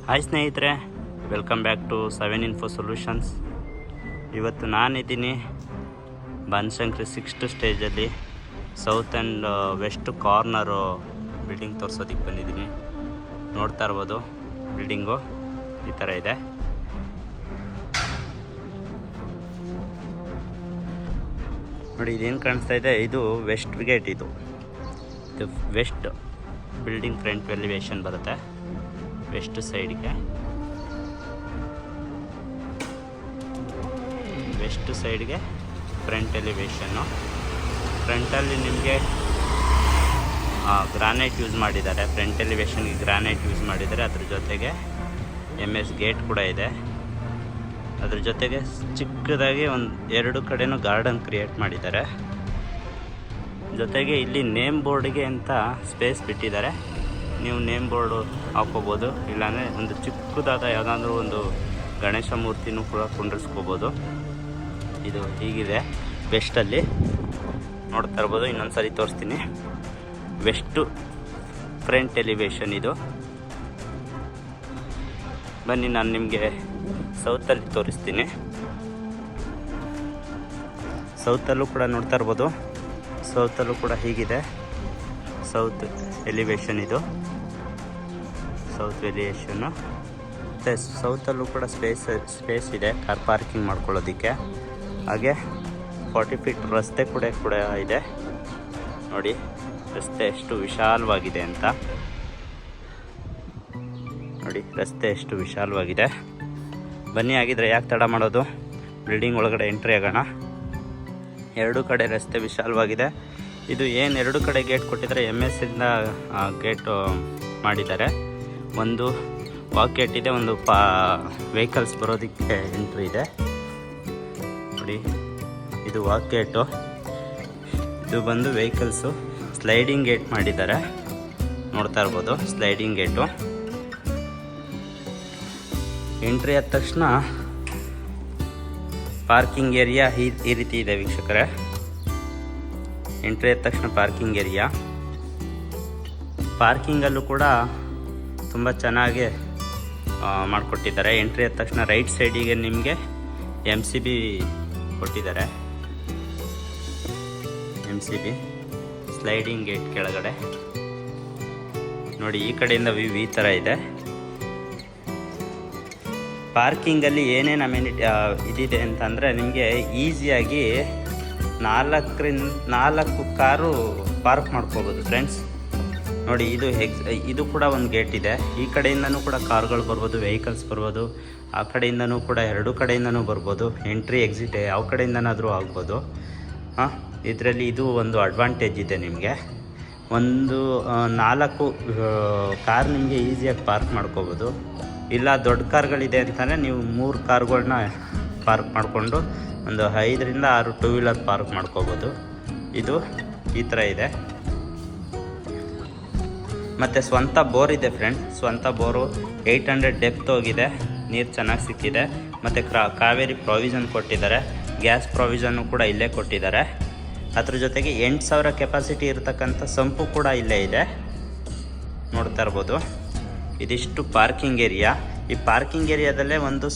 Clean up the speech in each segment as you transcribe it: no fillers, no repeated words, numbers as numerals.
Hi ಸ್ನೇಹಿತರೆ, welcome back to 7 Info solutions. ಇವತ್ತು ನಾನಿದ್ದೀನಿ ಬನಶಂಕರಿ 6th ಸ್ಟೇಜಲ್ಲಿ south and west corner building ತೋರಿಸೋದಕ್ಕೆ ಬಂದಿದ್ದೀನಿ. ನೋಡ್ತಾ ಇರ್ಬೋದು, ಬಿಲ್ಡಿಂಗು ಈ ಥರ ಇದೆ. ನೋಡಿ, ಇದೇನು ಕಾಣಿಸ್ತಾ ಇದೆ, ಇದು ವೆಸ್ಟ್ ಗೇಟ್. ಇದು ವೆಸ್ಟ್ ಬಿಲ್ಡಿಂಗ್ ಫ್ರಂಟ್ ಎಲಿವೇಶನ್ ಬರುತ್ತೆ. ವೆಸ್ಟ್ ಸೈಡ್ಗೆ ಫ್ರಂಟ್ ಎಲಿವೇಶನ್ನು. ಫ್ರಂಟಲ್ಲಿ ನಿಮಗೆ ಗ್ರಾನೈಟ್ ಯೂಸ್ ಮಾಡಿದ್ದಾರೆ. ಫ್ರಂಟ್ ಎಲಿವೇಶನ್ಗೆ ಗ್ರಾನೈಟ್ ಯೂಸ್ ಮಾಡಿದ್ದಾರೆ. ಅದ್ರ ಜೊತೆಗೆ MS ಗೇಟ್ ಕೂಡ ಇದೆ. ಅದ್ರ ಜೊತೆಗೆ ಚಿಕ್ಕದಾಗಿ ಎರಡು ಕಡೆನೂ ಗಾರ್ಡನ್ ಕ್ರಿಯೇಟ್ ಮಾಡಿದ್ದಾರೆ. ಜೊತೆಗೆ ಇಲ್ಲಿ ನೇಮ್ ಬೋರ್ಡ್ಗೆ ಅಂತ ಸ್ಪೇಸ್ ಬಿಟ್ಟಿದ್ದಾರೆ. ನೀವು ನೇಮ್ ಬೋರ್ಡು ಹಾಕೋಬೋದು, ಇಲ್ಲಾಂದರೆ ಒಂದು ಚಿಕ್ಕದಾದ ಯಾವುದಾದ್ರೂ ಒಂದು ಗಣೇಶ ಮೂರ್ತಿನೂ ಕೂಡ ಕುಂಡ್ರಿಸ್ಕೋಬೋದು. ಇದು ಹೀಗಿದೆ ವೆಸ್ಟಲ್ಲಿ. ನೋಡ್ತಾ ಇರ್ಬೋದು, ಇನ್ನೊಂದು ಸರಿ ತೋರಿಸ್ತೀನಿ. ವೆಸ್ಟು ಫ್ರಂಟ್ ಎಲಿವೇಶನ್ ಇದು. ಬನ್ನಿ, ನಾನು ನಿಮಗೆ ಸೌತಲ್ಲಿ ತೋರಿಸ್ತೀನಿ. ಸೌತಲ್ಲೂ ಕೂಡ ನೋಡ್ತಾ ಇರ್ಬೋದು, ಸೌತಲ್ಲೂ ಕೂಡ ಹೀಗಿದೆ. ಸೌತ್ ಎಲಿವೇಶನ್ ಇದು, ಸೌತ್ ಎಲಿವೇಶನ್ನು. ಮತ್ತು ಸೌತಲ್ಲೂ ಕೂಡ ಸ್ಪೇಸ್ ಇದೆ ಕಾರ್ ಪಾರ್ಕಿಂಗ್ ಮಾಡ್ಕೊಳ್ಳೋದಕ್ಕೆ. ಹಾಗೆ 40 ಫೀಟ್ ರಸ್ತೆ ಕೂಡ ಇದೆ. ನೋಡಿ ರಸ್ತೆ ಎಷ್ಟು ವಿಶಾಲವಾಗಿದೆ ಅಂತ. ನೋಡಿ ರಸ್ತೆ ಎಷ್ಟು ವಿಶಾಲವಾಗಿದೆ. ಬನ್ನಿ, ಆಗಿದ್ರೆ ಯಾಕೆ ತಡ ಮಾಡೋದು, ಬಿಲ್ಡಿಂಗ್ ಒಳಗಡೆ ಎಂಟ್ರಿ ಆಗೋಣ. ಎರಡು ಕಡೆ ರಸ್ತೆ ವಿಶಾಲವಾಗಿದೆ. ಇದು ಏನು ಎರಡು ಕಡೆ ಗೇಟ್ ಕೊಟ್ಟಿದ್ದಾರೆ, MS ಇಂದ ಗೇಟ್ ಮಾಡಿದ್ದಾರೆ. ಒಂದು ವಾಕ್ ಗೇಟ್ ಇದೆ, ಒಂದು ವೆಹಿಕಲ್ಸ್ ಬರೋದಕ್ಕೆ ಎಂಟ್ರಿ ಇದೆ. ನೋಡಿ, ಇದು ವಾಕ್ ಗೇಟು, ಇದು ಬಂದು ವೆಹಿಕಲ್ಸು. ಸ್ಲೈಡಿಂಗ್ ಗೇಟ್ ಮಾಡಿದ್ದಾರೆ, ನೋಡ್ತಾ ಇರ್ಬೋದು. Sliding gate. ಎಂಟ್ರಿ ಆದ ತಕ್ಷಣ ಪಾರ್ಕಿಂಗ್ ಏರಿಯಾ ಈ ರೀತಿ ಇದೆ ವೀಕ್ಷಕರೇ. ಎಂಟ್ರಿ ಆದ ತಕ್ಷಣ ಪಾರ್ಕಿಂಗ್ ಏರಿಯಾ. ಪಾರ್ಕಿಂಗಲ್ಲೂ ಕೂಡ ತುಂಬ ಚೆನ್ನಾಗಿ ಮಾಡಿಕೊಟ್ಟಿದ್ದಾರೆ. ಎಂಟ್ರಿ ಆದ ತಕ್ಷಣ ರೈಟ್ ಸೈಡಿಗೆ ನಿಮಗೆ MCB ಕೊಟ್ಟಿದ್ದಾರೆ. MCB ಸ್ಲೈಡಿಂಗ್ ಗೇಟ್ ಕೆಳಗಡೆ. ನೋಡಿ, ಈ ಕಡೆಯಿಂದ ವ್ಯೂ ಈ ಥರ ಇದೆ. ಪಾರ್ಕಿಂಗಲ್ಲಿ ಏನೇನು ಅಮ್ಯೂನಿಟಿ ಇದಿದೆ ಅಂತಂದರೆ, ನಿಮಗೆ ಈಸಿಯಾಗಿ 4 ಕಾರು ಪಾರ್ಕ್ ಮಾಡ್ಕೋಬೋದು ಫ್ರೆಂಡ್ಸ್. ನೋಡಿ, ಇದು ಕೂಡ ಒಂದು ಗೇಟ್ ಇದೆ. ಈ ಕಡೆಯಿಂದನೂ ಕೂಡ ಕಾರ್ಗಳು ಬರ್ಬೋದು, ವೆಹಿಕಲ್ಸ್ ಬರ್ಬೋದು. ಆ ಕಡೆಯಿಂದನೂ ಕೂಡ ಎರಡು ಕಡೆಯಿಂದನೂ ಬರ್ಬೋದು. ಎಂಟ್ರಿ ಎಕ್ಸಿಟ್ ಯಾವ ಕಡೆಯಿಂದನಾದರೂ ಆಗ್ಬೋದು. ಇದರಲ್ಲಿ ಇದು ಒಂದು ಅಡ್ವಾಂಟೇಜ್ ಇದೆ ನಿಮಗೆ. ಒಂದು 4 ಕಾರ್ ನಿಮಗೆ ಈಸಿಯಾಗಿ ಪಾರ್ಕ್ ಮಾಡ್ಕೋಬೋದು. ಇಲ್ಲ ದೊಡ್ಡ ಕಾರ್ಗಳಿದೆ ಅಂತಂದರೆ ನೀವು 3 ಕಾರ್ಗಳನ್ನ ಪಾರ್ಕ್ ಮಾಡಿಕೊಂಡು ಒಂದು 5 ರಿಂದ 6 ಟೂ ವೀಲರ್ ಪಾರ್ಕ್ ಮಾಡ್ಕೋಬೋದು. ಇದು ಈ ಥರ ಇದೆ. ಮತ್ತು ಸ್ವಂತ ಬೋರ್ ಇದೆ ಫ್ರೆಂಡ್. ಸ್ವಂತ ಬೋರು 800 ಡೆಪ್ತ್ ಹೋಗಿದೆ. ನೀರು ಚೆನ್ನಾಗಿ ಸಿಕ್ಕಿದೆ. ಮತ್ತು ಕಾವೇರಿ ಪ್ರಾವಿಷನ್ ಕೊಟ್ಟಿದ್ದಾರೆ. ಗ್ಯಾಸ್ ಪ್ರಾವಿಷನ್ನು ಕೂಡ ಇಲ್ಲೇ ಕೊಟ್ಟಿದ್ದಾರೆ. ಅದ್ರ ಜೊತೆಗೆ 8000 ಕೆಪಾಸಿಟಿ ಇರತಕ್ಕಂಥ ಸಂಪು ಕೂಡ ಇಲ್ಲೇ ಇದೆ, ನೋಡ್ತಾ ಇರ್ಬೋದು. ಇದಿಷ್ಟು ಪಾರ್ಕಿಂಗ್ ಏರಿಯಾ. ಈ ಪಾರ್ಕಿಂಗ್ ಏರಿಯಾದಲ್ಲೇ ಒಂದು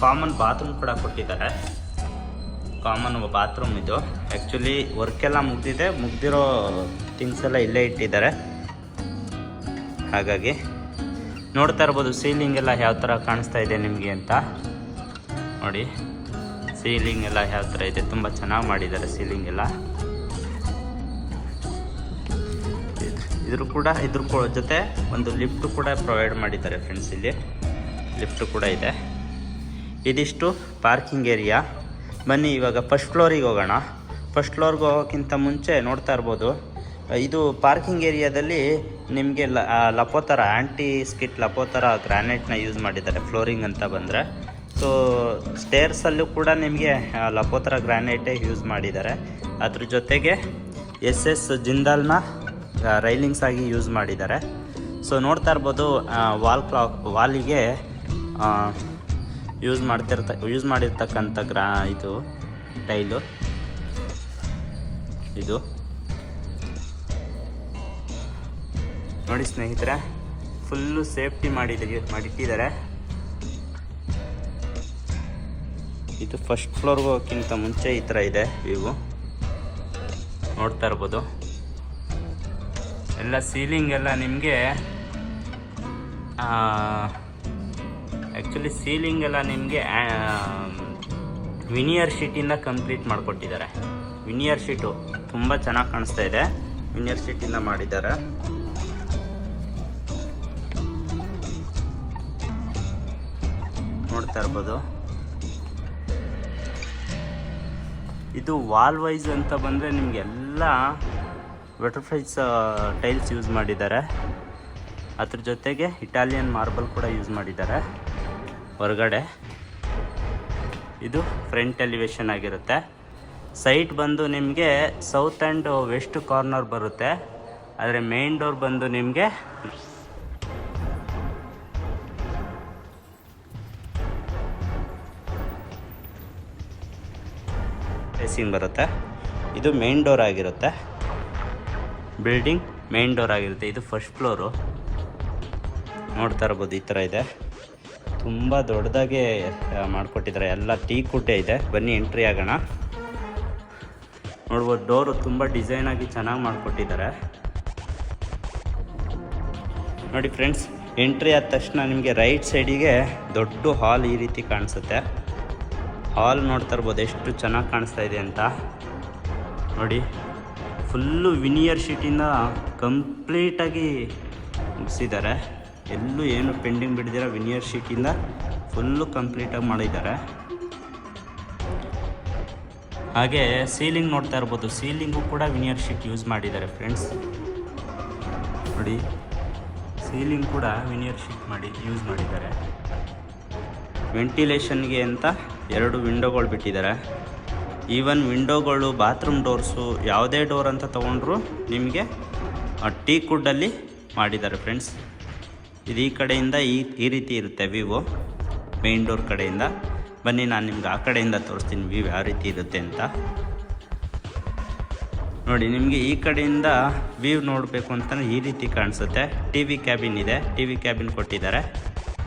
ಕಾಮನ್ ಬಾತ್ರೂಮ್ ಕೂಡ ಕೊಟ್ಟಿದ್ದಾರೆ. ಕಾಮನ್ ಬಾತ್ರೂಮ್ ಇದು. ಆ್ಯಕ್ಚುಲಿ ವರ್ಕೆಲ್ಲ ಮುಗ್ದಿರೋ ಥಿಂಗ್ಸ್ ಎಲ್ಲ ಇಲ್ಲೇ ಇಟ್ಟಿದ್ದಾರೆ. ಹಾಗಾಗಿ ನೋಡ್ತಾ ಇರ್ಬೋದು ಸೀಲಿಂಗ್ ಎಲ್ಲ ಯಾವ ಥರ ಕಾಣಿಸ್ತಾ ಇದೆ ನಿಮಗೆ ಅಂತ. ನೋಡಿ, ಸೀಲಿಂಗ್ ಎಲ್ಲ ಯಾವ ಥರ ಇದೆ, ತುಂಬ ಚೆನ್ನಾಗಿ ಮಾಡಿದ್ದಾರೆ ಸೀಲಿಂಗ್ ಎಲ್ಲ. ಇದ್ರ ಜೊತೆ ಒಂದು ಲಿಫ್ಟ್ ಕೂಡ ಪ್ರೊವೈಡ್ ಮಾಡಿದ್ದಾರೆ ಫ್ರೆಂಡ್ಸ್. ಇಲ್ಲಿ ಲಿಫ್ಟ್ ಕೂಡ ಇದೆ. ಇದಿಷ್ಟು ಪಾರ್ಕಿಂಗ್ ಏರಿಯಾ. ಬನ್ನಿ, ಇವಾಗ ಫಸ್ಟ್ ಫ್ಲೋರಿಗೆ ಹೋಗೋಣ. ಫಸ್ಟ್ ಫ್ಲೋರ್ಗೆ ಹೋಗೋಕ್ಕಿಂತ ಮುಂಚೆ ನೋಡ್ತಾ ಇರ್ಬೋದು, ಇದು ಪಾರ್ಕಿಂಗ್ ಏರಿಯಾದಲ್ಲಿ ನಿಮಗೆ ಲಪೋತರ ಆ್ಯಂಟಿ ಸ್ಕಿಟ್ ಲಪೋತರ ಗ್ರಾನೈಟ್ನ ಯೂಸ್ ಮಾಡಿದ್ದಾರೆ ಫ್ಲೋರಿಂಗ್ ಅಂತ ಬಂದರೆ. ಸೊ ಸ್ಟೇರ್ಸಲ್ಲೂ ಕೂಡ ನಿಮಗೆ ಲಪೋತರ ಗ್ರಾನೈಟೇ ಯೂಸ್ ಮಾಡಿದ್ದಾರೆ. ಅದ್ರ ಜೊತೆಗೆ SS ಜಿಂದಾಲ್ನ ರೈಲಿಂಗ್ಸ್ ಆಗಿ ಯೂಸ್ ಮಾಡಿದ್ದಾರೆ. ಸೊ ನೋಡ್ತಾ ಇರ್ಬೋದು, ವಾಲಿಗೆ ಯೂಸ್ ಮಾಡಿರ್ತಕ್ಕಂಥ ಇದು ಟೈಲು ಇದು. ನೋಡಿ ಸ್ನೇಹಿತರೆ, ಫುಲ್ಲು ಸೇಫ್ಟಿ ಮಾಡಿಟ್ಟಿದ್ದಾರೆ. ಇದು ಫಸ್ಟ್ ಫ್ಲೋರ್ಗೆ ಹೋಗೋಕ್ಕಿಂತ ಮುಂಚೆ ಈ ಥರ ಇದೆ ವ್ಯೂ, ನೋಡ್ತಾ ಇರ್ಬೋದು. ಎಲ್ಲ ಸೀಲಿಂಗ್ ಎಲ್ಲ ನಿಮಗೆ ಆ್ಯಕ್ಚುಲಿ ಸೀಲಿಂಗ್ ಎಲ್ಲ ನಿಮಗೆ ವಿನಿಯರ್ ಶೀಟಿಂದ ಕಂಪ್ಲೀಟ್ ಮಾಡಿಕೊಟ್ಟಿದ್ದಾರೆ. ವಿನಿಯರ್ ಶೀಟು ತುಂಬ ಚೆನ್ನಾಗಿ ಕಾಣಿಸ್ತಾ ಇದೆ, ವಿನಿಯರ್ ಶೀಟಿಂದ ಮಾಡಿದ್ದಾರೆ. ನೋಡ್ತಾ ಇರ್ಬೋದು. ಇದು ವಾಲ್ ವೈಸ್ ಅಂತ ಬಂದರೆ ನಿಮಗೆಲ್ಲ ಬಟರ್ಫ್ಲೈಸ್ ಟೈಲ್ಸ್ ಯೂಸ್ ಮಾಡಿದ್ದಾರೆ. ಅದ್ರ ಜೊತೆಗೆ ಇಟಾಲಿಯನ್ ಮಾರ್ಬಲ್ ಕೂಡ ಯೂಸ್ ಮಾಡಿದ್ದಾರೆ ಹೊರಗಡೆ. ಇದು ಫ್ರಂಟ್ ಎಲಿವೇಶನ್ ಆಗಿರುತ್ತೆ. ಸೈಟ್ ಬಂದು ನಿಮಗೆ ಸೌತ್ ಆ್ಯಂಡ್ ವೆಸ್ಟ್ ಕಾರ್ನರ್ ಬರುತ್ತೆ. ಆದರೆ ಮೇನ್ ಡೋರ್ ಬಂದು ನಿಮಗೆ ಫೇಸಿಂಗ್ ಬರುತ್ತೆ. ಇದು ಮೇನ್ ಡೋರ್ ಆಗಿರುತ್ತೆ, ಬಿಲ್ಡಿಂಗ್ ಮೇನ್ ಡೋರ್ ಆಗಿರುತ್ತೆ. ಇದು ಫಸ್ಟ್ ಫ್ಲೋರು, ನೋಡ್ತಾ ಇರ್ಬೋದು. ಈ ಥರ ಇದೆ, ತುಂಬ ದೊಡ್ಡದಾಗೆ ಮಾಡಿಕೊಟ್ಟಿದ್ದಾರೆ. ಎಲ್ಲ ಟೀ ಕುಟ್ಟೆ ಇದೆ. ಬನ್ನಿ ಎಂಟ್ರಿ ಆಗೋಣ. ನೋಡ್ಬೋದು, ಡೋರು ತುಂಬ ಡಿಸೈನಾಗಿ ಚೆನ್ನಾಗಿ ಮಾಡಿಕೊಟ್ಟಿದ್ದಾರೆ. ನೋಡಿ ಫ್ರೆಂಡ್ಸ್, ಎಂಟ್ರಿ ಆದ ತಕ್ಷಣ ನಿಮಗೆ ರೈಟ್ ಸೈಡಿಗೆ ದೊಡ್ಡ ಹಾಲ್ ಈ ರೀತಿ ಕಾಣಿಸುತ್ತೆ. ಹಾಲ್ ನೋಡ್ತಾ ಇರ್ಬೋದು ಎಷ್ಟು ಚೆನ್ನಾಗಿ ಕಾಣಿಸ್ತಾ ಇದೆ ಅಂತ. ನೋಡಿ, ಫುಲ್ಲು ವಿನಿಯರ್ ಶೀಟಿಂದ ಕಂಪ್ಲೀಟಾಗಿ ಮುಗಿಸಿದ್ದಾರೆ. ಎಲ್ಲೂ ಏನು ಪೆಂಡಿಂಗ್ ಬಿಡ್ದಿರ ವಿನಿಯರ್ ಶೀಟಿಂದ ಫುಲ್ಲು ಕಂಪ್ಲೀಟಾಗಿ ಮಾಡಿದ್ದಾರೆ. ಹಾಗೆ ಸೀಲಿಂಗ್ ನೋಡ್ತಾ ಇರ್ಬೋದು, ಸೀಲಿಂಗು ಕೂಡ ವಿನಿಯರ್ ಶೀಟ್ ಯೂಸ್ ಮಾಡಿದ್ದಾರೆ ಫ್ರೆಂಡ್ಸ್. ನೋಡಿ, ಸೀಲಿಂಗ್ ಕೂಡ ವಿನಿಯರ್ ಶೀಟ್ ಯೂಸ್ ಮಾಡಿದ್ದಾರೆ. ವೆಂಟಿಲೇಷನ್ಗೆ ಅಂತ 2 ವಿಂಡೋಗಳು ಬಿಟ್ಟಿದ್ದಾರೆ. ಈವನ್ ವಿಂಡೋಗಳು, ಬಾತ್ರೂಮ್ ಡೋರ್ಸು, ಯಾವುದೇ ಡೋರ್ ಅಂತ ತೊಗೊಂಡ್ರು ನಿಮಗೆ ಟೀ ಕುಡ್ಡಲ್ಲಿ ಮಾಡಿದ್ದಾರೆ ಫ್ರೆಂಡ್ಸ್. ಇದು ಈ ಕಡೆಯಿಂದ ಈ ರೀತಿ ಇರುತ್ತೆ ವ್ಯೂ, ಮೇನ್ ಡೋರ್ ಕಡೆಯಿಂದ. ಬನ್ನಿ ನಾನು ನಿಮ್ಗೆ ಆ ಕಡೆಯಿಂದ ತೋರಿಸ್ತೀನಿ ವ್ಯೂ ಯಾವ ರೀತಿ ಇರುತ್ತೆ ಅಂತ. ನೋಡಿ, ನಿಮಗೆ ಈ ಕಡೆಯಿಂದ ವ್ಯೂ ನೋಡಬೇಕು ಅಂತಂದರೆ ಈ ರೀತಿ ಕಾಣಿಸುತ್ತೆ. ಟಿ ವಿ ಕ್ಯಾಬಿನ್ ಇದೆ, ಟಿ ವಿ ಕ್ಯಾಬಿನ್ ಕೊಟ್ಟಿದ್ದಾರೆ,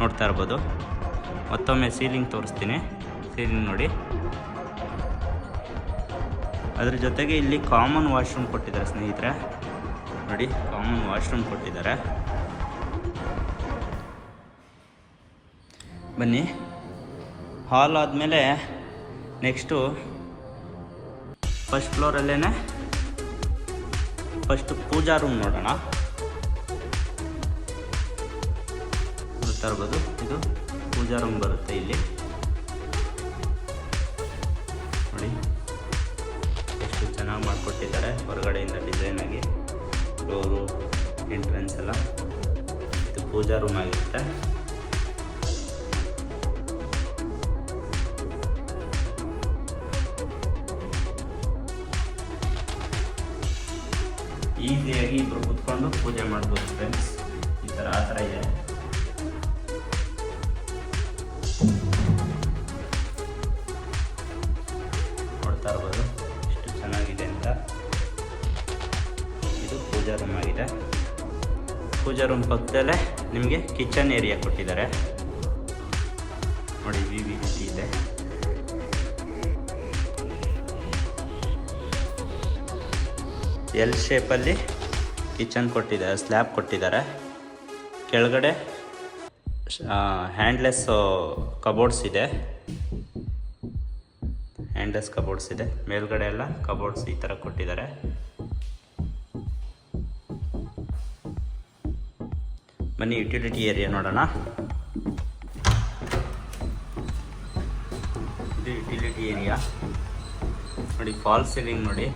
ನೋಡ್ತಾ ಇರ್ಬೋದು. ಮತ್ತೊಮ್ಮೆ ಸೀಲಿಂಗ್ ತೋರಿಸ್ತೀನಿ. ಸೀಲಿಂಗ್ ನೋಡಿ, ಅದ್ರ ಜೊತೆಗೆ ಇಲ್ಲಿ ಕಾಮನ್ ವಾಶ್ರೂಮ್ ಕೊಟ್ಟಿದ್ದಾರೆ ಸ್ನೇಹಿತರೆ. ನೋಡಿ, ಕಾಮನ್ ವಾಶ್ರೂಮ್ ಕೊಟ್ಟಿದ್ದಾರೆ. ಬನ್ನಿ, ಹಾಲ್ ಆದಮೇಲೆ ನೆಕ್ಸ್ಟು ಫಸ್ಟ್ ಫ್ಲೋರಲ್ಲೇ ಫಸ್ಟ್ ಪೂಜಾ ರೂಮ್ ನೋಡೋಣ. ನೋಡ್ತಾ ಇರ್ಬೋದು, ಇದು ಪೂಜಾ ರೂಮ್ ಬರುತ್ತೆ. ಇಲ್ಲಿ ನೋಡಿ ಎಷ್ಟು ಚೆನ್ನಾಗಿ ಮಾಡಿಕೊಟ್ಟಿದ್ದಾರೆ. ಹೊರಗಡೆಯಿಂದ ಡಿಸೈನ್ ಆಗಿ ಡೋರು, ಎಂಟ್ರೆನ್ಸ್ ಎಲ್ಲ. ಇದು ಪೂಜಾ ರೂಮ್ ಆಗಿರುತ್ತೆ. ಈಸಿಯಾಗಿ ಇಬ್ಬರು ಕೂತ್ಕೊಂಡು ಪೂಜೆ ಮಾಡ್ಬೋದು ಫ್ರೆಂಡ್ಸ್. ಈ ಥರ ಆ ಥರ ಇದೆ. ನೋಡ್ತಾ ಇರ್ಬೋದು ಎಷ್ಟು ಚೆನ್ನಾಗಿದೆ ಅಂತ. ಇದು ಪೂಜಾ ರೂಮ್ ಆಗಿದೆ. ಪೂಜಾ ರೂಮ್ ಪಕ್ಕದಲ್ಲೇ ನಿಮಗೆ ಕಿಚನ್ ಏರಿಯಾ ಕೊಟ್ಟಿದ್ದಾರೆ. ನೋಡಿ, ವಿ ರೀತಿ ಇದೆ. ಎಲ್ ಶೇಪಲ್ಲಿ ಕಿಚನ್ ಕೊಟ್ಟಿದ್ದಾರೆ, ಸ್ಲ್ಯಾಬ್ ಕೊಟ್ಟಿದ್ದಾರೆ. ಕೆಳಗಡೆ ಹ್ಯಾಂಡ್ಲೆಸ್ ಕಬೋರ್ಡ್ಸ್ ಇದೆ. ಹ್ಯಾಂಡ್ಲೆಸ್ ಕಬೋರ್ಡ್ಸ್ ಇದೆ. ಮೇಲ್ಗಡೆ ಎಲ್ಲ ಕಬೋರ್ಡ್ಸ್ ಈ ಥರ ಕೊಟ್ಟಿದ್ದಾರೆ. ಬನ್ನಿ ಯುಟಿಲಿಟಿ ಏರಿಯಾ ನೋಡೋಣ. ಇದು ಯುಟಿಲಿಟಿ ಏರಿಯಾ. ನೋಡಿ, ಫಾಲ್ ಸೀಲಿಂಗ್ ನೋಡಿ.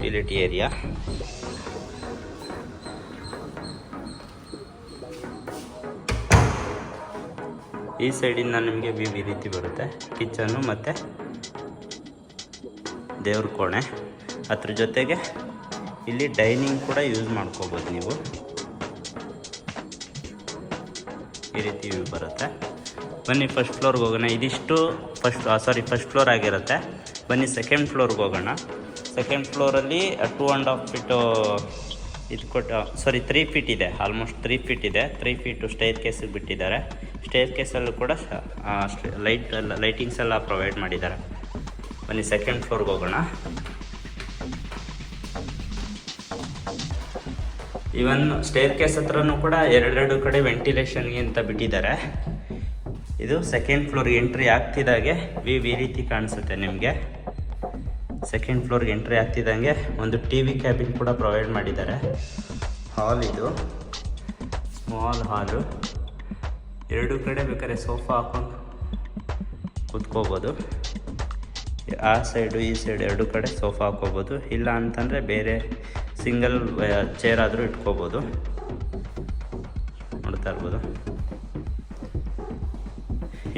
Utility area. ಈ ಸೈಡಿಂದ ನಿಮಗೆ ವ್ಯೂ ಈ ರೀತಿ ಬರುತ್ತೆ. ಕಿಚನ್ನು ಮತ್ತು ದೇವ್ರ ಕೋಣೆ. ಅದ್ರ ಜೊತೆಗೆ ಇಲ್ಲಿ ಡೈನಿಂಗ್ ಕೂಡ ಯೂಸ್ ಮಾಡ್ಕೋಬೋದು ನೀವು. ಈ ರೀತಿ ವ್ಯೂ ಬರುತ್ತೆ. ಬನ್ನಿ ಫಸ್ಟ್ ಫ್ಲೋರ್ಗೆ ಹೋಗೋಣ. ಇದಿಷ್ಟು ಫಸ್ಟ್ ಫ್ಲೋರ್ ಆಗಿರುತ್ತೆ. ಬನ್ನಿ ಸೆಕೆಂಡ್ ಫ್ಲೋರ್ಗೆ ಹೋಗೋಣ. ಸೆಕೆಂಡ್ ಫ್ಲೋರಲ್ಲಿ 2.5 ಫೀಟು ಇದು ಕೊಟ್ಟು 3 ಫೀಟ್ ಇದೆ, ಆಲ್ಮೋಸ್ಟ್ 3 ಫೀಟ್ ಇದೆ. 3 ಫೀಟು ಸ್ಟೇರ್ ಕೇಸಿಗೆ ಬಿಟ್ಟಿದ್ದಾರೆ. ಸ್ಟೇರ್ ಕೇಸಲ್ಲೂ ಕೂಡ ಲೈಟಿಂಗ್ಸ್ ಎಲ್ಲ ಪ್ರೊವೈಡ್ ಮಾಡಿದ್ದಾರೆ. ಬನ್ನಿ ಸೆಕೆಂಡ್ ಫ್ಲೋರ್ಗೆ ಹೋಗೋಣ. ಇವನ್ ಸ್ಟೇರ್ ಕೇಸ್ ಹತ್ರನೂ ಕೂಡ ಎರಡೆರಡು ಕಡೆ ವೆಂಟಿಲೇಷನ್ಗೆ ಅಂತ ಬಿಟ್ಟಿದ್ದಾರೆ. ಇದು ಸೆಕೆಂಡ್ ಫ್ಲೋರ್ಗೆ ಎಂಟ್ರಿ ಆಗ್ತಿದ್ದಾಗೆ ಈ ರೀತಿ ಕಾಣಿಸುತ್ತೆ ನಿಮಗೆ. ಸೆಕೆಂಡ್ ಫ್ಲೋರ್ಗೆ ಎಂಟ್ರಿ ಆಗ್ತಿದ್ದಂಗೆ ಒಂದು TV ಕ್ಯಾಬಿನ್ ಕೂಡ ಪ್ರೊವೈಡ್ ಮಾಡಿದ್ದಾರೆ. ಹಾಲ್ ಇದು ಸ್ಮಾಲ್ ಹಾಲು, ಎರಡು ಕಡೆ ಬೇಕಾದ್ರೆ ಸೋಫಾ ಹಾಕೊಂಡು ಕೂತ್ಕೋಬೋದು. ಆ ಸೈಡು ಈ ಸೈಡ್ ಎರಡು ಕಡೆ ಸೋಫಾ ಹಾಕೋಬೋದು. ಇಲ್ಲ ಅಂತಂದರೆ ಬೇರೆ ಸಿಂಗಲ್ ಚೇರ್ ಆದರೂ ಇಟ್ಕೋಬೋದು. ನೋಡ್ತಾ ಇರ್ಬೋದು.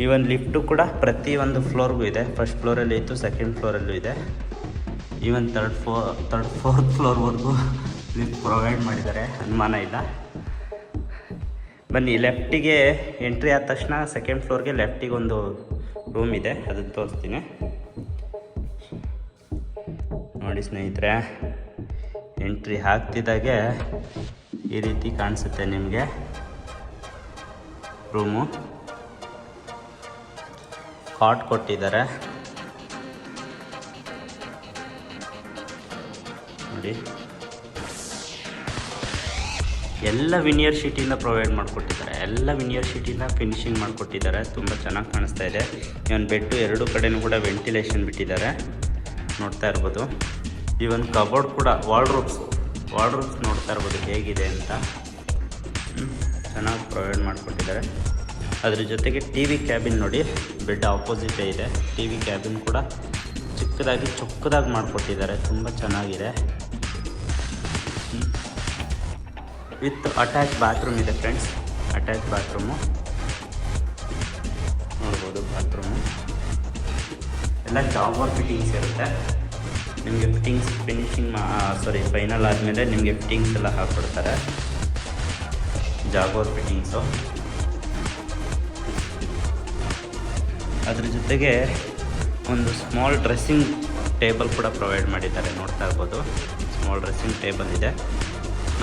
ಈ ಒಂದು ಲಿಫ್ಟು ಕೂಡ ಪ್ರತಿ ಒಂದು ಫ್ಲೋರ್ಗೂ ಇದೆ. ಫಸ್ಟ್ ಫ್ಲೋರಲ್ಲಿ ಇತ್ತು, ಸೆಕೆಂಡ್ ಫ್ಲೋರಲ್ಲೂ ಇದೆ. ಈವನ್ ಫೋರ್ತ್ ಫ್ಲೋರ್ವರೆಗೂ ಲಿಫ್ಟ್ ಪ್ರೊವೈಡ್ ಮಾಡಿದ್ದಾರೆ, ಅನುಮಾನ ಇಲ್ಲ. ಬನ್ನಿ ಲೆಫ್ಟಿಗೆ ಎಂಟ್ರಿ ಆದ ತಕ್ಷಣ ಸೆಕೆಂಡ್ ಫ್ಲೋರ್ಗೆ ಲೆಫ್ಟಿಗೆ ಒಂದು ರೂಮ್ ಇದೆ, ಅದನ್ನು ತೋರಿಸ್ತೀನಿ ನೋಡಿ ಸ್ನೇಹಿತರೆ. ಎಂಟ್ರಿ ಆಗ್ತಿದ್ದಾಗೆ ಈ ರೀತಿ ಕಾಣಿಸುತ್ತೆ ನಿಮಗೆ ರೂಮು. ಕಾಟ್ ಕೊಟ್ಟಿದ್ದಾರೆ ನೋಡಿ. ಎಲ್ಲ ವಿನಿಯರ್ ಶೀಟಿಂದ ಪ್ರೊವೈಡ್ ಮಾಡಿಕೊಟ್ಟಿದ್ದಾರೆ. ಎಲ್ಲ ವಿನಿಯರ್ ಶೀಟಿಂದ ಫಿನಿಶಿಂಗ್ ಮಾಡಿಕೊಟ್ಟಿದ್ದಾರೆ. ತುಂಬ ಚೆನ್ನಾಗಿ ಕಾಣಿಸ್ತಾ ಇದೆ. ಇವನ್ ಬೆಡ್ಡು ಎರಡು ಕಡೆಯೂ ಕೂಡ ವೆಂಟಿಲೇಷನ್ ಬಿಟ್ಟಿದ್ದಾರೆ, ನೋಡ್ತಾ ಇರ್ಬೋದು. ಈ ಒಂದು ಕಬೋರ್ಡ್ ಕೂಡ ವಾರ್ಡ್ರೋಬ್ಸ್ ನೋಡ್ತಾ ಇರ್ಬೋದು ಹೇಗಿದೆ ಅಂತ. ಚೆನ್ನಾಗಿ ಪ್ರೊವೈಡ್ ಮಾಡಿಕೊಟ್ಟಿದ್ದಾರೆ. ಅದ್ರ ಜೊತೆಗೆ TV ಕ್ಯಾಬಿನ್ ನೋಡಿ, ಬೆಡ್ ಆಪೋಸಿಟೇ ಇದೆ. TV ಕ್ಯಾಬಿನ್ ಕೂಡ ಚೊಕ್ಕದಾಗಿ ಮಾಡಿಕೊಟ್ಟಿದ್ದಾರೆ, ತುಂಬ ಚೆನ್ನಾಗಿದೆ. ವಿತ್ ಅಟ್ಯಾಚ್ ಬಾತ್ರೂಮ್ ಇದೆ ಫ್ರೆಂಡ್ಸ್. ಅಟ್ಯಾಚ್ ಬಾತ್ರೂಮು ನೋಡ್ಬೋದು. ಬಾತ್ರೂಮು ಎಲ್ಲ ಜಾಬರ್ ಫಿಟ್ಟಿಂಗ್ಸ್ ಇರುತ್ತೆ ನಿಮಗೆ. ಫೈನಲ್ ಆದಮೇಲೆ ನಿಮಗೆ ಫಿಟ್ಟಿಂಗ್ಸ್ ಎಲ್ಲ ಹಾಕ್ಕೊಡ್ತಾರೆ, ಜಾಬರ್ ಫಿಟ್ಟಿಂಗ್ಸು. ಅದ್ರ ಜೊತೆಗೆ ಒಂದು ಸ್ಮಾಲ್ ಡ್ರೆಸ್ಸಿಂಗ್ ಟೇಬಲ್ ಕೂಡ ಪ್ರೊವೈಡ್ ಮಾಡಿದ್ದಾರೆ, ನೋಡ್ತಾ ಇರ್ಬೋದು. ಸ್ಮಾಲ್ ಡ್ರೆಸ್ಸಿಂಗ್ ಟೇಬಲ್ ಇದೆ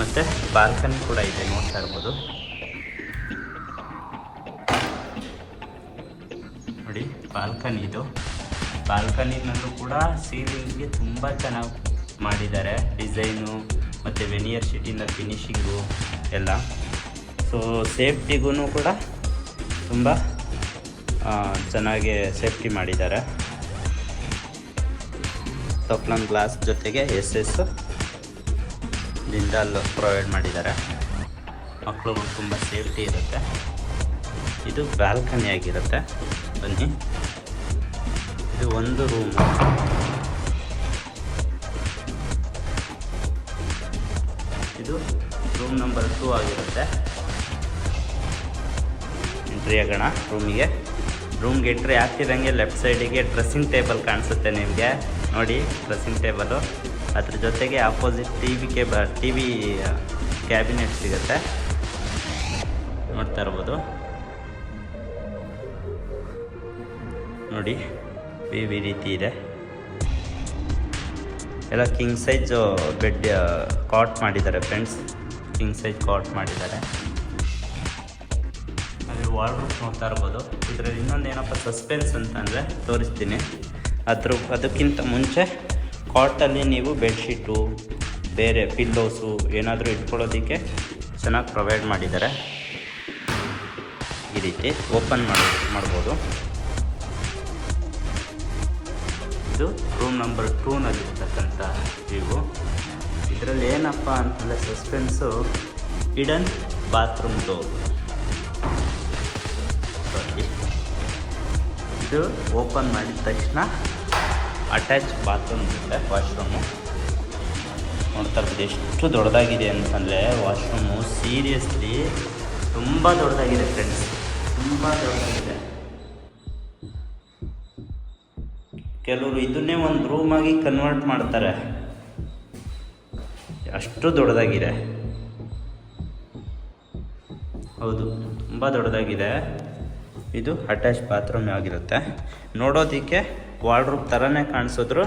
ಮತ್ತು ಬಾಲ್ಕನಿ ಕೂಡ ಇದೆ, ನೋಡ್ತಾ ಇರ್ಬೋದು ನೋಡಿ. ಬಾಲ್ಕನಿ ಇದು. ಬಾಲ್ಕನಿನಲ್ಲೂ ಕೂಡ ಸೀಲಿಂಗ್ಗೆ ತುಂಬ ಚೆನ್ನಾಗಿ ಮಾಡಿದ್ದಾರೆ ಡಿಸೈನು ಮತ್ತು ವೆನಿಯರ್ ಶೀಟಿಂದ ಫಿನಿಶಿಂಗು ಎಲ್ಲ. ಸೊ ಸೇಫ್ಟಿಗೂ ಕೂಡ ತುಂಬ ಚೆನ್ನಾಗಿ ಸೇಫ್ಟಿ ಮಾಡಿದ್ದಾರೆ. ಟಫ್ಲನ್ ಗ್ಲಾಸ್ ಜೊತೆಗೆ SS ಜಿಂದಾಲ್ ಪ್ರೊವೈಡ್ ಮಾಡಿದ್ದಾರೆ. ಮಕ್ಕಳು ತುಂಬ ಸೇಫ್ಟಿ ಇರುತ್ತೆ. ಇದು ಬಾಲ್ಕನಿ ಆಗಿರುತ್ತೆ. ಬನ್ನಿ, ಇದು ಒಂದು ರೂಮು. ಇದು ರೂಮ್ ನಂಬರ್ 2 ಆಗಿರುತ್ತೆ. ಎಂಟ್ರಿ ಆಗೋಣ ರೂಮಿಗೆ. ರೂಮ್ಗೆ ಎಂಟ್ರಿ ಆಗ್ತಿದ್ದಂಗೆ ಲೆಫ್ಟ್ ಸೈಡಿಗೆ ಡ್ರೆಸ್ಸಿಂಗ್ ಟೇಬಲ್ ಕಾಣಿಸುತ್ತೆ ನಿಮಗೆ ನೋಡಿ, ಡ್ರೆಸ್ಸಿಂಗ್ ಟೇಬಲು. ಅದ್ರ ಜೊತೆಗೆ ಆಪೋಸಿಟ್ TV ಕ್ಯಾಬಿನೆಟ್ ಸಿಗುತ್ತೆ, ನೋಡ್ತಾ ಇರ್ಬೋದು ನೋಡಿ. ಈ ರೀತಿ ಇದೆ. ಎಲ್ಲ ಕಿಂಗ್ ಸೈಜ್ ಬೆಡ್ ಕಾಟ್ ಮಾಡಿದ್ದಾರೆ ಫ್ರೆಂಡ್ಸ್. ಕಿಂಗ್ ಸೈಜ್ ಕಾಟ್ ಮಾಡಿದ್ದಾರೆ. ಅಲ್ಲಿ ವಾರ್ಡ್ರೋಬ್ ನೋಡ್ತಾ ಇರ್ಬೋದು. ಇದರಲ್ಲಿ ಇನ್ನೊಂದು ಏನಪ್ಪ ಸಸ್ಪೆನ್ಸ್ ಅಂತಂದರೆ ತೋರಿಸ್ತೀನಿ. ಅದಕ್ಕಿಂತ ಮುಂಚೆ ಕಾಟಲ್ಲಿ ನೀವು ಬೆಡ್ಶೀಟು, ಬೇರೆ ಪಿಲ್ಲೋಸು ಏನಾದರೂ ಇಟ್ಕೊಳ್ಳೋದಕ್ಕೆ ಚೆನ್ನಾಗಿ ಪ್ರೊವೈಡ್ ಮಾಡಿದ್ದಾರೆ. ಈ ರೀತಿ ಓಪನ್ ಮಾಡ್ಬೋದು. ಇದು ರೂಮ್ ನಂಬರ್ 2ನಲ್ಲಿರ್ತಕ್ಕಂಥ ವ್ಯೂ. ಇದರಲ್ಲಿ ಏನಪ್ಪ ಅಂತಂದರೆ ಸಸ್ಪೆನ್ಸು, ಹಿಡನ್ ಬಾತ್ರೂಮ್ ಡೋರ್. ಇದು ಓಪನ್ ಮಾಡಿದ ತಕ್ಷಣ ಅಟ್ಯಾಚ್ ಬಾತ್ರೂಮ್ ಇರುತ್ತೆ, ವಾಶ್ರೂಮು. ನೋಡ್ತಾ ಇರ್ಬೋದು ಎಷ್ಟು ದೊಡ್ಡದಾಗಿದೆ ಅಂತಂದರೆ ವಾಶ್ರೂಮು. ಸೀರಿಯಸ್ಲಿ ತುಂಬ ದೊಡ್ಡದಾಗಿದೆ ಫ್ರೆಂಡ್ಸ್, ತುಂಬ ದೊಡ್ಡದಾಗಿದೆ. ಕೆಲವರು ಇದನ್ನೇ ಒಂದು ರೂಮಾಗಿ ಕನ್ವರ್ಟ್ ಮಾಡ್ತಾರೆ, ಅಷ್ಟು ದೊಡ್ಡದಾಗಿದೆ. ಹೌದು, ತುಂಬ ದೊಡ್ಡದಾಗಿದೆ. ಇದು ಅಟ್ಯಾಚ್ ಬಾತ್ರೂಮ್ ಆಗಿರುತ್ತೆ. ನೋಡೋದಕ್ಕೆ ವಾರ್ಡ್ರೋಬ್ ಥರನೇ ಕಾಣಿಸಿದ್ರು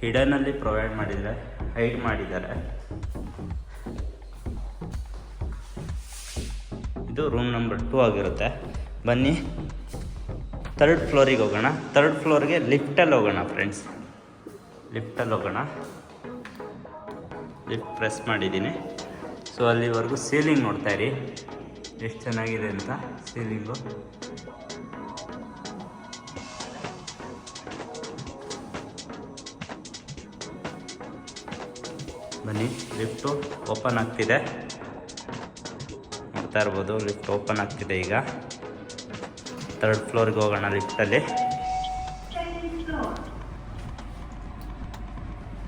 ಹಿಡನಲ್ಲಿ ಪ್ರೊವೈಡ್ ಮಾಡಿದ್ದಾರೆ, ಹೈಡ್ ಮಾಡಿದ್ದಾರೆ. ಇದು ರೂಮ್ ನಂಬರ್ 2 ಆಗಿರುತ್ತೆ. ಬನ್ನಿ ಥರ್ಡ್ ಫ್ಲೋರಿಗೆ ಹೋಗೋಣ. ಥರ್ಡ್ ಫ್ಲೋರ್ಗೆ ಲಿಫ್ಟಲ್ಲಿ ಹೋಗೋಣ ಫ್ರೆಂಡ್ಸ್. ಲಿಫ್ಟಲ್ಲಿ ಹೋಗೋಣ. ಲಿಫ್ಟ್ ಪ್ರೆಸ್ ಮಾಡಿದ್ದೀನಿ. ಸೊ ಅಲ್ಲಿವರೆಗೂ ಸೀಲಿಂಗ್ ನೋಡ್ತಾಯಿರಿ ಎಷ್ಟು ಚೆನ್ನಾಗಿದೆ ಅಂತ. ಸೀಲಿಂಗು ಬನ್ನಿ, ಲಿಫ್ಟು ಓಪನ್ ಆಗ್ತಿದೆ, ನೋಡ್ತಾ ಇರ್ಬೋದು. ಲಿಫ್ಟ್ ಓಪನ್ ಆಗ್ತಿದೆ. ಈಗ ಥರ್ಡ್ ಫ್ಲೋರ್ಗೆ ಹೋಗೋಣ. ಲಿಫ್ಟಲ್ಲಿ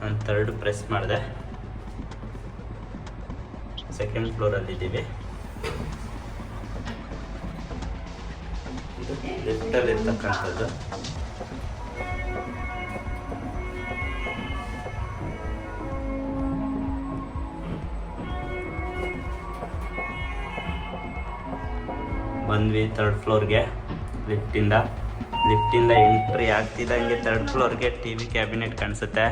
ನಾನು ಥರ್ಡ್ ಪ್ರೆಸ್ ಮಾಡಿದೆ. ಸೆಕೆಂಡ್ ಫ್ಲೋರಲ್ಲಿದ್ದೀವಿ. ಇದು ಲಿಫ್ಟಲ್ಲಿ ಇರ್ತಕ್ಕಂಥದ್ದು. ಬಂದ್ವಿ ಥರ್ಡ್ ಫ್ಲೋರ್ಗೆ. ಲಿಫ್ಟಿಂದ ಎಂಟ್ರಿ ಆಗ್ತಿದ್ದಂಗೆ ಥರ್ಡ್ ಫ್ಲೋರ್ಗೆ ಟಿ ವಿ ಕ್ಯಾಬಿನೆಟ್ ಕಾಣಿಸುತ್ತೆ.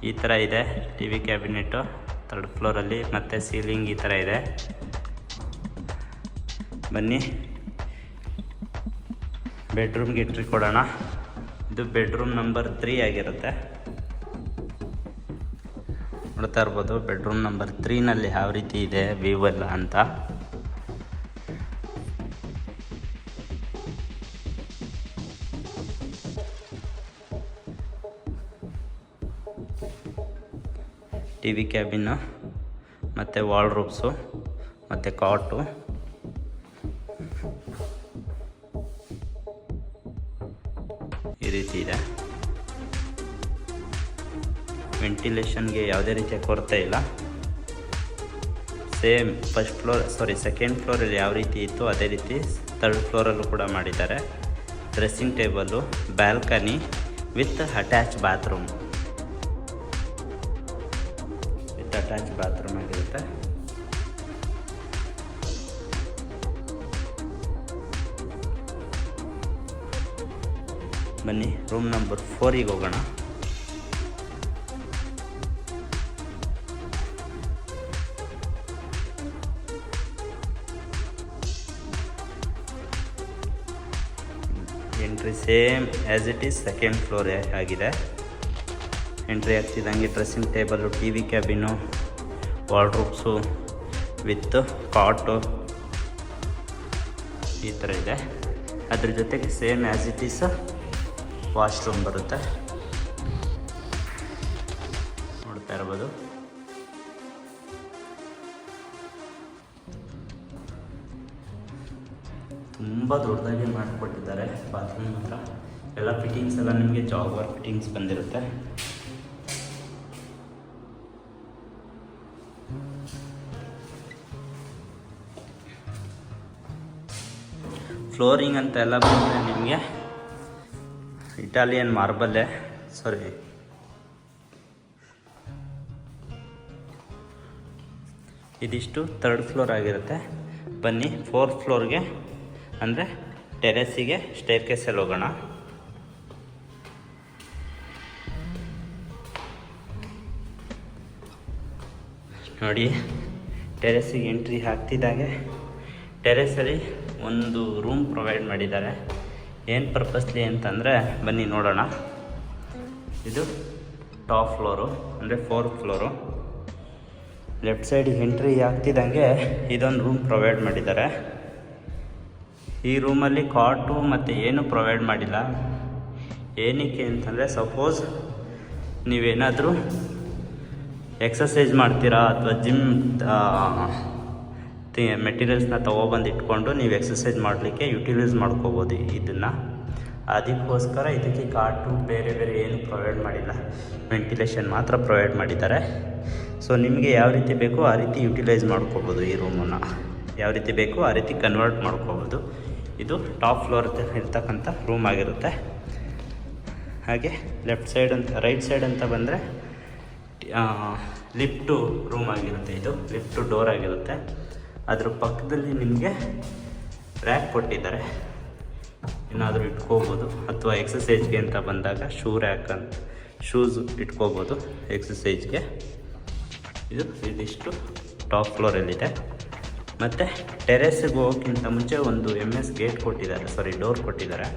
ಈ ಥರ ಇದೆ ಟಿ ವಿ ಕ್ಯಾಬಿನೆಟ್ಟು ಥರ್ಡ್ ಫ್ಲೋರಲ್ಲಿ. ಮತ್ತು ಸೀಲಿಂಗ್ ಈ ಥರ ಇದೆ. ಬನ್ನಿ ಬೆಡ್ರೂಮ್ಗೆ ಎಂಟ್ರಿ ಕೊಡೋಣ. ಇದು ಬೆಡ್ರೂಮ್ ನಂಬರ್ 3 ಆಗಿರುತ್ತೆ. ನೋಡ್ತಾ ಇರ್ಬೋದು ಬೆಡ್ರೂಮ್ ನಂಬರ್ 3ನಲ್ಲಿ ಯಾವ ರೀತಿ ಇದೆ ವ್ಯೂ ಎಲ್ಲ ಅಂತ. ಟಿ ವಿ ಕ್ಯಾಬಿನ್ನು ಮತ್ತು ವಾರ್ಡ್ರೋಬ್ಸು ಮತ್ತು ಕಾಟು. ಈ ರೀತಿ ಇದೆ. ವೆಂಟಿಲೇಷನ್ಗೆ ಯಾವುದೇ ರೀತಿಯ ಕೊರತೆ ಇಲ್ಲ. ಸೇಮ್ ಸೆಕೆಂಡ್ ಫ್ಲೋರಲ್ಲಿ ಯಾವ ರೀತಿ ಇತ್ತು ಅದೇ ರೀತಿ ಥರ್ಡ್ ಫ್ಲೋರಲ್ಲೂ ಕೂಡ ಮಾಡಿದ್ದಾರೆ. Dressing table, balcony with attach bathroom. Attach bathroom ಆಗಿರುತ್ತೆ. ಬನ್ನಿ ರೂಮ್ ನಂಬರ್ 4ಗೆ ಹೋಗೋಣ. Entry same as it is second floor ಆಗಿದೆ. ಎಂಟ್ರಿ ಆಗ್ತಿದ್ದಂಗೆ dressing table, T V cabin, wardrobes with cot ಈ ಥರ ಇದೆ. ಅದ್ರ ಜೊತೆಗೆ same as it is washroom ಬರುತ್ತೆ. ನೋಡ್ತಾ ಇರ್ಬೋದು. ತುಂಬ ದೊಡ್ಡದಾಗಿ ಮಾಡಿಕೊಟ್ಟಿದ್ದಾರೆ ಬಾತ್ರೂಮ್ ಹತ್ರ. ಎಲ್ಲ ಫಿಟ್ಟಿಂಗ್ಸ್ ಎಲ್ಲ ನಿಮಗೆ ಜಾಗ್ವಾರ್ ಫಿಟ್ಟಿಂಗ್ಸ್ ಬಂದಿರುತ್ತೆ. ಫ್ಲೋರಿಂಗ್ ಅಂತ ಎಲ್ಲ ಬಂದರೆ ನಿಮಗೆ ಇಟಾಲಿಯನ್ ಮಾರ್ಬಲ್ಲೇ, ಇದಿಷ್ಟು ಥರ್ಡ್ ಫ್ಲೋರ್ ಆಗಿರುತ್ತೆ. ಬನ್ನಿ 4th ಫ್ಲೋರ್ಗೆ ಅಂದರೆ ಟೆರೆಸಿಗೆ ಸ್ಟೇರ್ಕೇಸಲ್ಲಿ ಹೋಗೋಣ. ನೋಡಿ ಟೆರೆಸಿಗೆ ಎಂಟ್ರಿ ಆಗ್ತಿದ್ದಾಗೆ ಟೆರೆಸಲ್ಲಿ ಒಂದು ರೂಮ್ ಪ್ರೊವೈಡ್ ಮಾಡಿದ್ದಾರೆ. ಏನು ಪರ್ಪಸ್ಲಿ ಅಂತಂದರೆ ಬನ್ನಿ ನೋಡೋಣ. ಇದು ಟಾಪ್ ಫ್ಲೋರು ಅಂದರೆ 4th ಫ್ಲೋರು. ಲೆಫ್ಟ್ ಸೈಡಿಗೆ ಎಂಟ್ರಿ ಆಗ್ತಿದ್ದಂಗೆ ಇದೊಂದು ರೂಮ್ ಪ್ರೊವೈಡ್ ಮಾಡಿದ್ದಾರೆ. ಈ ರೂಮಲ್ಲಿ ಕಾಟು ಮತ್ತು ಏನು ಪ್ರೊವೈಡ್ ಮಾಡಿಲ್ಲ. ಏನಕ್ಕೆ ಅಂತಂದರೆ ಸಪೋಸ್ ನೀವೇನಾದರೂ ಎಕ್ಸಸೈಸ್ ಮಾಡ್ತೀರಾ ಅಥವಾ ಜಿಮ್ ಮೆಟೀರಿಯಲ್ಸ್ನ ತೊಗೊಬಂದು ಇಟ್ಕೊಂಡು ನೀವು ಎಕ್ಸಸೈಸ್ ಮಾಡಲಿಕ್ಕೆ ಯುಟಿಲೈಸ್ ಮಾಡ್ಕೋಬೋದು ಇದನ್ನು. ಅದಕ್ಕೋಸ್ಕರ ಇದಕ್ಕೆ ಕಾಟು ಬೇರೆ ಬೇರೆ ಏನು ಪ್ರೊವೈಡ್ ಮಾಡಿಲ್ಲ, ವೆಂಟಿಲೇಷನ್ ಮಾತ್ರ ಪ್ರೊವೈಡ್ ಮಾಡಿದ್ದಾರೆ. ಸೊ ನಿಮಗೆ ಯಾವ ರೀತಿ ಬೇಕೋ ಆ ರೀತಿ ಯುಟಿಲೈಸ್ ಮಾಡ್ಕೋಬೋದು. ಈ ರೂಮನ್ನು ಯಾವ ರೀತಿ ಬೇಕೋ ಆ ರೀತಿ ಕನ್ವರ್ಟ್ ಮಾಡ್ಕೋಬೋದು. ಇದು ಟಾಪ್ ಫ್ಲೋರ್ ಇರ್ತಕ್ಕಂಥ ರೂಮ್ ಆಗಿರುತ್ತೆ. ಹಾಗೆ ರೈಟ್ ಸೈಡ್ ಅಂತ ಬಂದರೆ ಲಿಫ್ಟು ರೂಮ್ ಆಗಿರುತ್ತೆ. ಇದು ಲಿಫ್ಟು ಡೋರ್ ಆಗಿರುತ್ತೆ. ಅದ್ರ ಪಕ್ಕದಲ್ಲಿ ನಿಮಗೆ ರ್ಯಾಕ್ ಕೊಟ್ಟಿದ್ದಾರೆ. ಏನಾದರೂ ಇಟ್ಕೋಬೋದು, ಅಥವಾ ಎಕ್ಸಸೈಜ್ಗೆ ಅಂತ ಬಂದಾಗ ಶೂಸ್ ಇಟ್ಕೋಬೋದು ಎಕ್ಸಸೈಜ್ಗೆ. ಇದಿಷ್ಟು ಟಾಪ್ ಫ್ಲೋರಲ್ಲಿದೆ. ಮತ್ತು ಟೆರೆಸ್ಗೆ ಹೋಗೋಕ್ಕಿಂತ ಮುಂಚೆ ಒಂದು MS ಗೇಟ್ ಕೊಟ್ಟಿದ್ದಾರೆ, ಡೋರ್ ಕೊಟ್ಟಿದ್ದಾರೆ.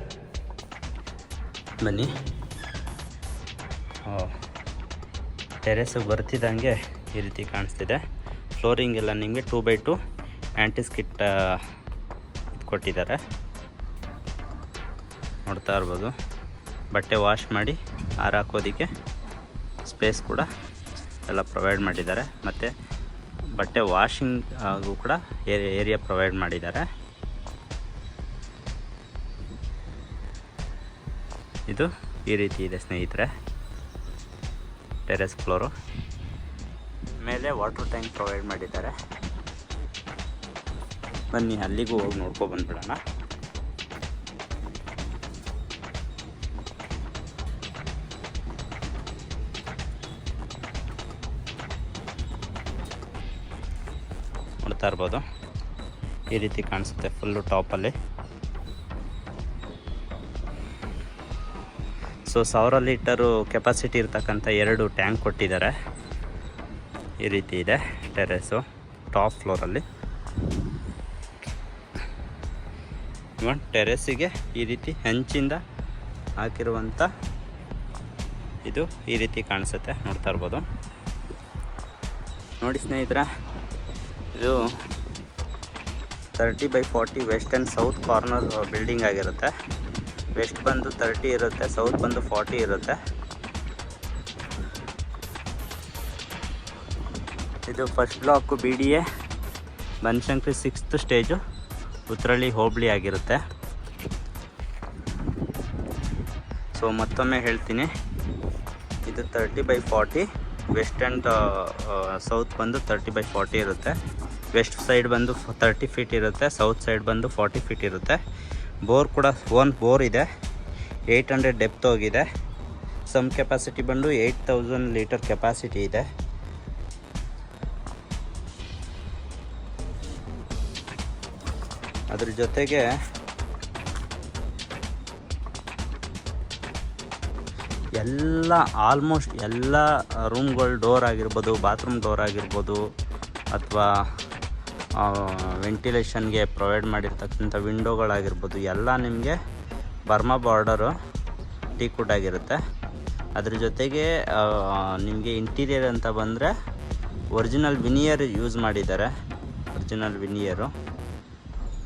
ಬನ್ನಿ, ಟೆರೆಸ್ಗೆ ಬರ್ತಿದ್ದಂಗೆ ಈ ರೀತಿ ಕಾಣಿಸ್ತಿದೆ. ಫ್ಲೋರಿಂಗ್ ಎಲ್ಲ ನಿಮಗೆ 2x2 ಆ್ಯಂಟಿಸ್ಕಿಟ್ ಕೊಟ್ಟಿದ್ದಾರೆ, ನೋಡ್ತಾ ಇರ್ಬೋದು. ಬಟ್ಟೆ ವಾಶ್ ಮಾಡಿ ಹಾರಾಕೋದಕ್ಕೆ ಸ್ಪೇಸ್ ಕೂಡ ಎಲ್ಲ ಪ್ರೊವೈಡ್ ಮಾಡಿದ್ದಾರೆ. ಮತ್ತು ಬಟ್ಟೆ ವಾಷಿಂಗ್ ಆಗೂ ಕೂಡ ಏರಿಯಾ ಪ್ರೊವೈಡ್ ಮಾಡಿದ್ದಾರೆ. ಇದು ಈ ರೀತಿ ಇದೆ ಸ್ನೇಹಿತರೆ ಟೆರೆಸ್ ಫ್ಲೋರು. ಮೇಲೆ ವಾಟರ್ ಟ್ಯಾಂಕ್ ಪ್ರೊವೈಡ್ ಮಾಡಿದ್ದಾರೆ. ಬನ್ನಿ ಅಲ್ಲಿಗೂ ಹೋಗಿ ನೋಡ್ಕೊ ಬಂದ್ಬಿಡೋಣ. ನೋಡ್ತಾ ಇರ್ಬೋದು, ಈ ರೀತಿ ಕಾಣಿಸುತ್ತೆ ಫುಲ್ಲು ಟಾಪಲ್ಲಿ. ಸೊ 1000 ಲೀಟರು ಕೆಪಾಸಿಟಿ ಇರ್ತಕ್ಕಂಥ 2 ಟ್ಯಾಂಕ್ ಕೊಟ್ಟಿದ್ದಾರೆ. ಈ ರೀತಿ ಇದೆ ಟೆರೆಸು ಟಾಪ್ ಫ್ಲೋರಲ್ಲಿ. ಇವನ್ ಟೆರೆಸ್ಸಿಗೆ ಈ ರೀತಿ ಹೆಂಚಿಂದ ಹಾಕಿರುವಂಥ ಇದು ಈ ರೀತಿ ಕಾಣಿಸುತ್ತೆ, ನೋಡ್ತಾ ಇರ್ಬೋದು. ನೋಡಿ ಸ್ನೇಹಿತರೆ, ಇದು 30x40 west and south corner building ಆಗಿರುತ್ತೆ. ವೆಸ್ಟ್ ಬಂದು 30 ಇರುತ್ತೆ, ಸೌತ್ ಬಂದು 40 ಇರುತ್ತೆ. ಇದು first block BDA Banashankari 6th stage Uttarahalli hobli ಆಗಿರುತ್ತೆ. ಸೊ ಮತ್ತೊಮ್ಮೆ ಹೇಳ್ತೀನಿ, ಇದು 30x40, ವೆಸ್ಟ್ ಆ್ಯಂಡ್ ಸೌತ್ ಬಂದು 30x40 ಇರುತ್ತೆ. ವೆಸ್ಟ್ ಸೈಡ್ ಬಂದು 30 ಫೀಟ್ ಇರುತ್ತೆ, ಸೌತ್ ಸೈಡ್ ಬಂದು 40 ಫೀಟ್ ಇರುತ್ತೆ. ಬೋರ್ ಕೂಡ ಓನ್ ಬೋರ್ ಇದೆ, 800 ಡೆಪ್ತ್ ಹೋಗಿದೆ. ಸಮ್ ಕೆಪಾಸಿಟಿ ಬಂದು 8000 ಲೀಟರ್ ಕೆಪಾಸಿಟಿ ಇದೆ. ಅದ್ರ ಜೊತೆಗೆ ಆಲ್ಮೋಸ್ಟ್ ಎಲ್ಲ ರೂಮ್ಗಳ ಡೋರ್ ಆಗಿರ್ಬೋದು, ಬಾತ್ರೂಮ್ ಡೋರ್ ಆಗಿರ್ಬೋದು, ಅಥವಾ ವೆಂಟಿಲೇಷನ್ಗೆ ಪ್ರೊವೈಡ್ ಮಾಡಿರ್ತಕ್ಕಂಥ ವಿಂಡೋಗಳಾಗಿರ್ಬೋದು, ಎಲ್ಲ ನಿಮಗೆ ಬರ್ಮಾ ಬಾರ್ಡರು ಟೀಕ್ವುಡ್ ಆಗಿರುತ್ತೆ. ಅದ್ರ ಜೊತೆಗೆ ನಿಮಗೆ ಇಂಟೀರಿಯರ್ ಅಂತ ಬಂದರೆ ಒರಿಜಿನಲ್ ವಿನಿಯರ್ ಯೂಸ್ ಮಾಡಿದ್ದಾರೆ, ಒರಿಜಿನಲ್ ವಿನಿಯರು.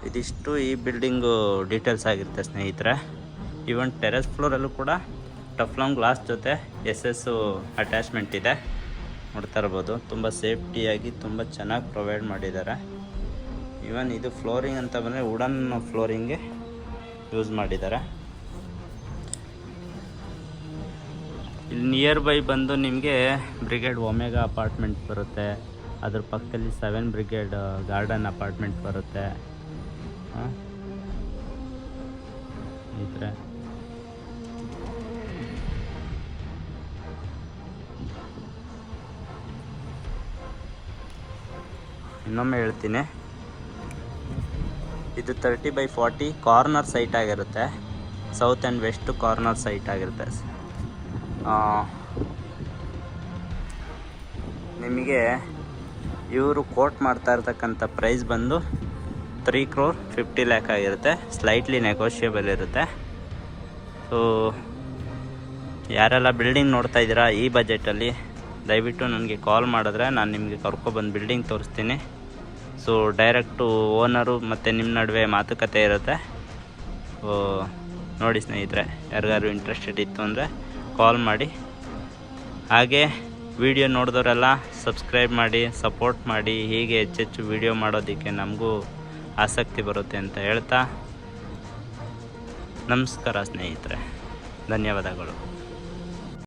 ಇದಿಷ್ಟು ಈ ಬಿಲ್ಡಿಂಗು ಡೀಟೇಲ್ಸ್ ಆಗಿರುತ್ತೆ ಸ್ನೇಹಿತರೆ. ಈವನ್ ಟೆರೆಸ್ ಫ್ಲೋರಲ್ಲೂ ಕೂಡ ಟಫ್ಲಾನ್ ಗ್ಲಾಸ್ ಜೊತೆ SS ಅಟ್ಯಾಚ್ಮೆಂಟ್ ಇದೆ, ನೋಡ್ತಾ ಇರ್ಬೋದು. ತುಂಬ ಸೇಫ್ಟಿಯಾಗಿ ತುಂಬ ಚೆನ್ನಾಗಿ ಪ್ರೊವೈಡ್ ಮಾಡಿದ್ದಾರೆ. ಈವನ್ ಇದು ಫ್ಲೋರಿಂಗ್ ಅಂತ ಬಂದರೆ ವುಡನ್ ಫ್ಲೋರಿಂಗ್ಗೆ ಯೂಸ್ ಮಾಡಿದ್ದಾರೆ. ಇಲ್ಲಿ ನಿಯರ್ ಬೈ ಬಂದು ನಿಮಗೆ ಬ್ರಿಗೇಡ್ ಒಮೆಗಾ ಅಪಾರ್ಟ್ಮೆಂಟ್ ಬರುತ್ತೆ. ಅದ್ರ ಪಕ್ಕದಲ್ಲಿ 7 ಬ್ರಿಗೇಡ್ ಗಾರ್ಡನ್ ಅಪಾರ್ಟ್ಮೆಂಟ್ ಬರುತ್ತೆ. ಈ ಥರ ಇನ್ನೊಮ್ಮೆ ಹೇಳ್ತೀನಿ, ಇದು 30x40 ಕಾರ್ನರ್ ಸೈಟ್ ಆಗಿರುತ್ತೆ, south and west corner site ಆಗಿರುತ್ತೆ. ನಿಮಗೆ ಇವರು ಕೋಟ್ ಮಾಡ್ತಾ ಇರ್ತಕ್ಕಂಥ ಪ್ರೈಸ್ ಬಂದು 3,50 lakh ಆಗಿರುತ್ತೆ. ಸ್ಲೈಟ್ಲಿ ನೆಗೋಷಿಯಬಲ್ ಇರುತ್ತೆ. ಸೊ ಯಾರೆಲ್ಲ ಬಿಲ್ಡಿಂಗ್ ನೋಡ್ತಾ ಇದ್ದೀರಾ ಈ ಬಜೆಟಲ್ಲಿ, ದಯವಿಟ್ಟು ನನಗೆ ಕಾಲ್ ಮಾಡಿದ್ರೆ ನಾನು ನಿಮಗೆ ಕರ್ಕೊಬಂದು ಬಿಲ್ಡಿಂಗ್ ತೋರಿಸ್ತೀನಿ. ಸೊ ಡೈರೆಕ್ಟು ಓನರು ಮತ್ತು ನಿಮ್ಮ ನಡುವೆ ಮಾತುಕತೆ ಇರುತ್ತೆ. ನೋಡಿ ಸ್ನೇಹಿತರೆ, ಯಾರಿಗಾರು ಇಂಟ್ರೆಸ್ಟೆಡ್ ಇತ್ತು ಅಂದರೆ ಕಾಲ್ ಮಾಡಿ. ಹಾಗೆ ವಿಡಿಯೋ ನೋಡಿದವರೆಲ್ಲ ಸಬ್ಸ್ಕ್ರೈಬ್ ಮಾಡಿ, ಸಪೋರ್ಟ್ ಮಾಡಿ. ಹೀಗೆ ಹೆಚ್ಚೆಚ್ಚು ವಿಡಿಯೋ ಮಾಡೋದಕ್ಕೆ ನಮಗೂ ಆಸಕ್ತಿ ಬರುತ್ತೆ ಅಂತ ಹೇಳ್ತಾ, ನಮಸ್ಕಾರ ಸ್ನೇಹಿತರೆ, ಧನ್ಯವಾದಗಳು.